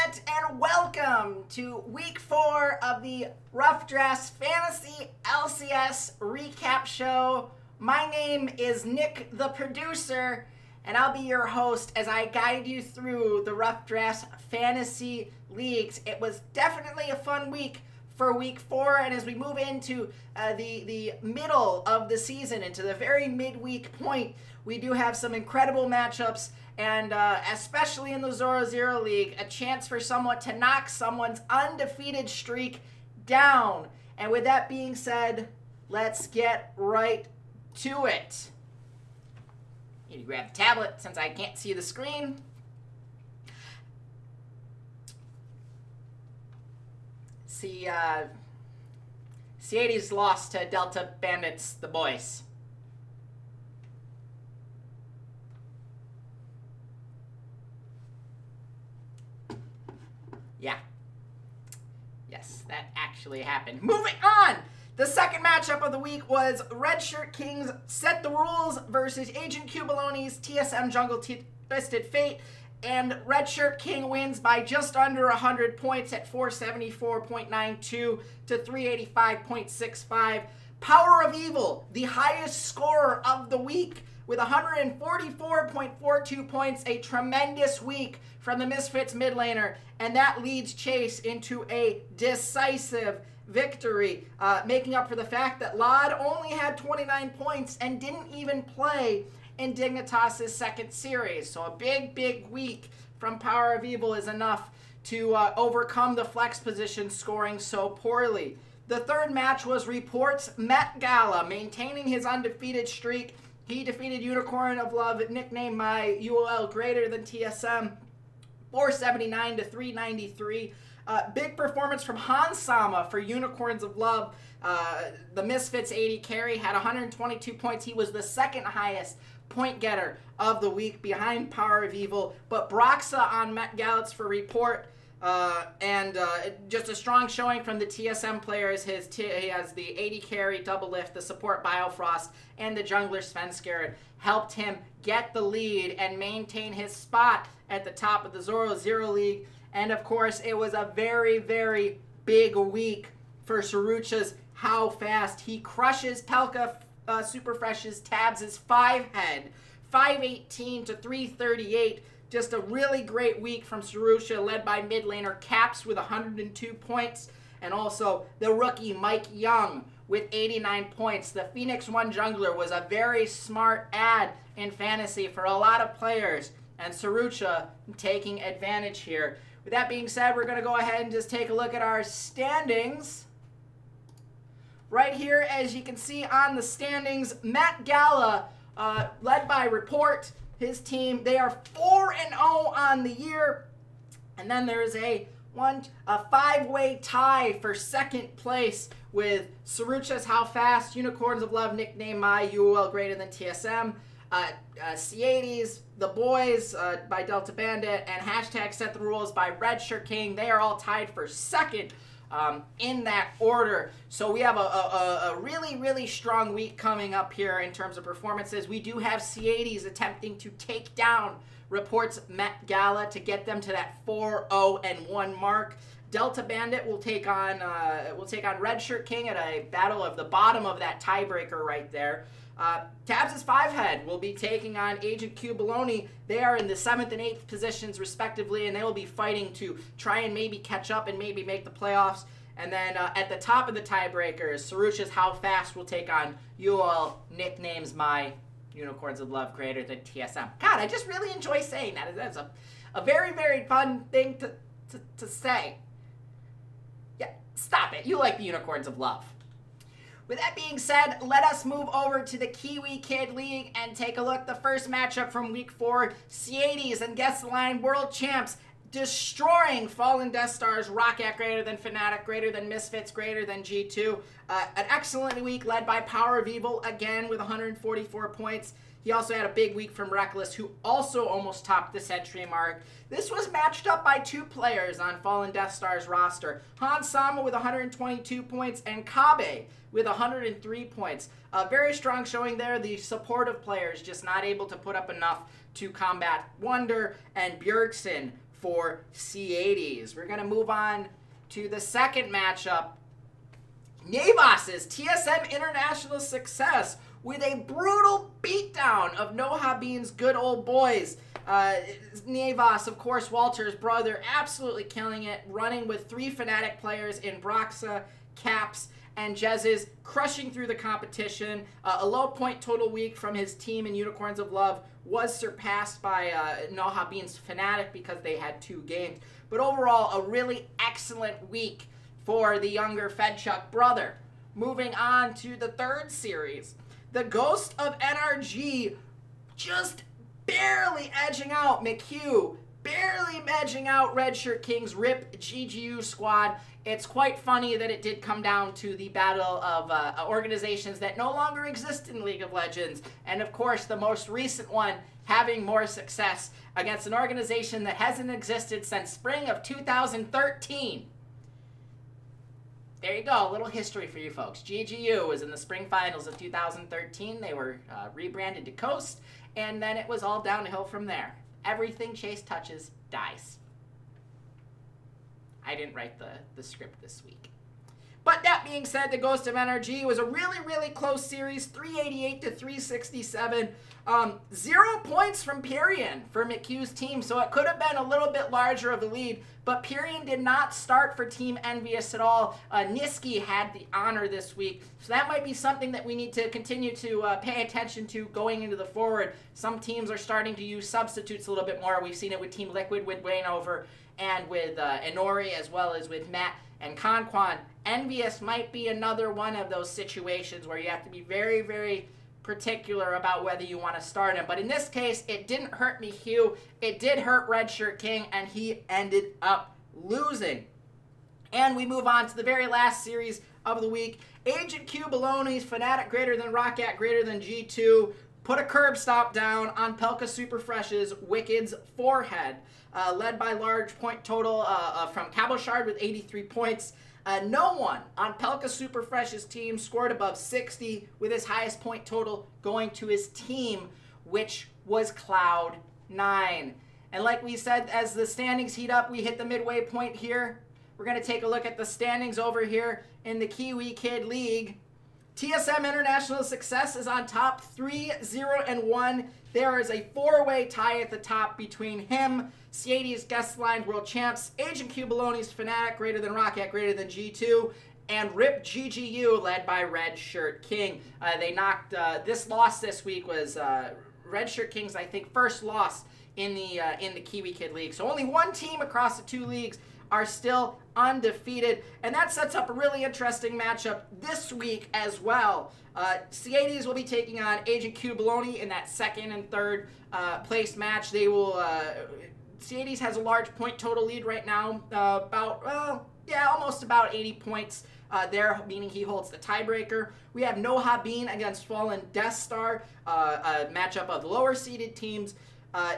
Internet, and welcome to week 4 of the Rough Drafts Fantasy LCS recap show. My name is Nick, the producer, and I'll be your host as I guide you through the Rough Drafts Fantasy Leagues. It was definitely a fun week for week 4, and as we move into the middle of the season, into the very midweek point, we do have some incredible matchups, and especially in the Zoro Zero League, a chance for someone to knock someone's undefeated streak down. And with that being said, let's get right to it. Need to grab the tablet since I can't see the screen. See, C80's lost to Delta Bandits, the boys. Yeah. Yes, that actually happened. Moving on! The second matchup of the week was Red Shirt Kings Set the Rules versus Agent Q Baloney's TSM Jungle Twisted Fate. And Red Shirt King wins by just under 100 points at 474.92 to 385.65. Power of Evil, the highest scorer of the week, with 144.42 points, a tremendous week from the Misfits mid laner, and that leads Chase into a decisive victory, making up for the fact that Lod only had 29 points and didn't even play in Dignitas' second series. So a big week from Power of Evil is enough to overcome the flex position scoring so poorly. The third match was Report's Met Gala, maintaining his undefeated streak. He defeated Unicorn of Love, nicknamed my UOL greater than TSM, 479 to 393. Big performance from Hansama for Unicorns of Love. The Misfits 80 carry had 122 points. He was the second highest point getter of the week behind Power of Evil. But Broxa on Met Gallets for Report. And just a strong showing from the TSM players. He has the 80 carry, double lift, the support Biofrost, and the jungler Svenskerd helped him get the lead and maintain his spot at the top of the Zoro Zero League. And of course, it was a very big week for Sarucha's How Fast. He crushes Pelka Superfresh's Tabs' 5-head, 518 to 338. Just a really great week from Sarucha, led by mid laner Caps with 102 points, and also the rookie Mike Young with 89 points. The Phoenix 1 jungler was a very smart add in fantasy for a lot of players, and Sarucha taking advantage here. With that being said, we're going to go ahead and just take a look at our standings. Right here, as you can see on the standings, Met Gala, led by Report, his team, they are 4-0 on the year. And then there's a 5-way tie for second place with Sarucha's How Fast, Unicorns of Love, nicknamed my UOL greater than TSM, C80's The Boys by Delta Bandit, and hashtag Set the Rules by Red Shirt King. They are all tied for second in that order. So we have a really strong week coming up here in terms of performances. We do have C80's attempting to take down Report's Met Gala to get them to that 4-0-1 mark. Delta Bandit will take on Red Shirt King at a battle of the bottom of that tiebreaker right there. Tabs' 5-head will be taking on Agent Q Baloney. They are in the 7th and 8th positions respectively, and they will be fighting to try and maybe catch up and maybe make the playoffs. And then at the top of the tiebreakers, Sarucha's How Fast will take on UOL nicknames my Unicorns of Love greater than TSM. God, I just really enjoy saying that. That's a very fun thing to say. Yeah, stop it. You like the Unicorns of Love. With that being said, let us move over to the Kiwi Kid League and take a look. The first matchup from Week 4, C80's and Guess the Line World Champs destroying Fallen Death Stars, Roccat greater than Fnatic, greater than Misfits, greater than G2. An excellent week led by Power of Evil, again with 144 points. He also had a big week from Reckless, who also almost topped the century mark. This was matched up by two players on Fallen Death Star's roster. Hansama with 122 points and Kabe with 103 points. A very strong showing there. The supportive players just not able to put up enough to combat Wonder and Bjergsen for C80s. We're going to move on to the second matchup. Navas' TSM International Success with a brutal beatdown of Nohabin's good old boys. Navas, of course, Walter's brother, absolutely killing it, running with 3 Fnatic players in Broxa, Caps, and Jez's, crushing through the competition. A low point total week from his team in Unicorns of Love was surpassed by Nohabin's Fnatic because they had 2 games. But overall, a really excellent week for the younger Fedchuk brother. Moving on to the third series. The Ghost of NRG just barely edging out McHugh, barely edging out Redshirt King's RIP GGU squad. It's quite funny that it did come down to the battle of organizations that no longer exist in League of Legends. And of course, the most recent one having more success against an organization that hasn't existed since spring of 2013. There you go, a little history for you folks. GGU was in the spring finals of 2013. They were rebranded to Coast, and then it was all downhill from there. Everything Chase touches dies. I didn't write the script this week. But that being said, the Ghost of NRG was a really, really close series, 388 to 367. 0 points from Pyrian for McHugh's team, so it could have been a little bit larger of a lead, but Pyrian did not start for Team Envious at all. Niski had the honor this week, so that might be something that we need to continue to pay attention to going into the forward. Some teams are starting to use substitutes a little bit more. We've seen it with Team Liquid, with Waynover, and with Inori, as well as with Matt and Conquan. Envious might be another one of those situations where you have to be very, very particular about whether you want to start him. But in this case, it didn't hurt McHugh. It did hurt Redshirt King, and he ended up losing. And we move on to the very last series of the week. Agent Q Baloney's Fnatic greater than Roccat greater than G2 put a curb stop down on Pelka Superfresh's Wicked's forehead. Led by large point total from Cabochard with 83 points. No one on Pelka Superfresh's team scored above 60, with his highest point total going to his team, which was Cloud9. And like we said, as the standings heat up, we hit the midway point here. We're going to take a look at the standings over here in the Kiwi Kid League. TSM International Success is on top, 3-0-1. There is a 4-way tie at the top between him, C80's Guest Line World Champs, Agent Q Baloney's Fnatic greater than Roccat greater than G2, and RIP GGU led by Redshirt King. They knocked, this loss this week was Redshirt King's, I think, first loss in the Kiwi Kid League. So only one team across the 2 leagues are still undefeated, and that sets up a really interesting matchup this week as well. C80s will be taking on Agent Q Baloney in that second and third place match. They will, C80s has a large point total lead right now, almost about 80 points there, meaning he holds the tiebreaker. We have Nohabin against Fallen Death Star, a matchup of lower seeded teams.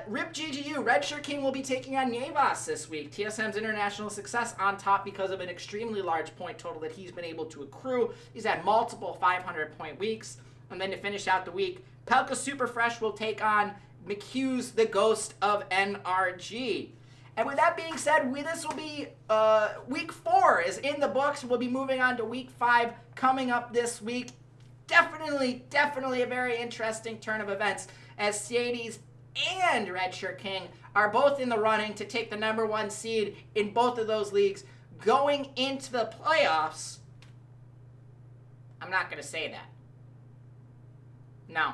RIP GGU, Redshirt King will be taking on Navas this week. TSM's International Success on top because of an extremely large point total that he's been able to accrue. He's had multiple 500-point weeks. And then to finish out the week, Pelka Superfresh will take on McHugh's The Ghost of NRG. And with that being said, this will be week 4 is in the books. We'll be moving on to week 5 coming up this week. Definitely a very interesting turn of events as C80s and Redshirt King are both in the running to take the number 1 seed in both of those leagues going into the playoffs. I'm not going to say that. No,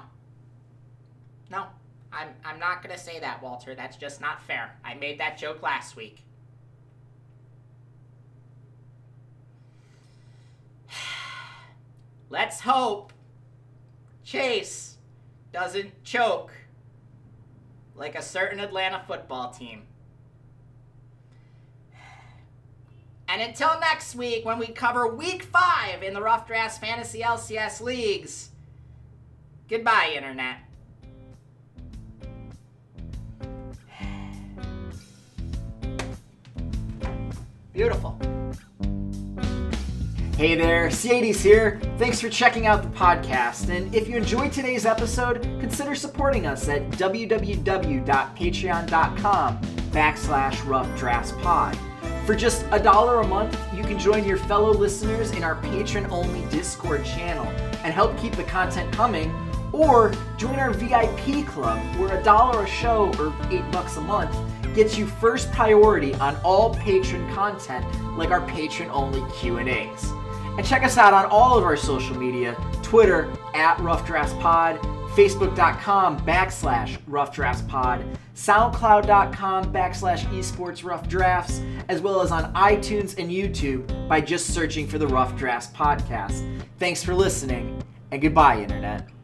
I'm not going to say that, Walter. That's just not fair. I made that joke last week. Let's hope Chase doesn't choke like a certain Atlanta football team. And until next week, when we cover week 5 in the Rough Drafts Fantasy LCS Leagues, goodbye, Internet. Beautiful. Hey there, C80s here. Thanks for checking out the podcast. And if you enjoyed today's episode, consider supporting us at www.patreon.com patreon.com/roughdraftspod. For just $1 a month, you can join your fellow listeners in our patron-only Discord channel and help keep the content coming, or join our VIP club where $1 a show or $8 a month gets you first priority on all patron content like our patron-only Q&As. And check us out on all of our social media, Twitter @RoughDraftsPod, Facebook.com/RoughDraftsPod, SoundCloud.com/esportsroughdrafts, as well as on iTunes and YouTube by just searching for the Rough Drafts Podcast. Thanks for listening, and goodbye, Internet.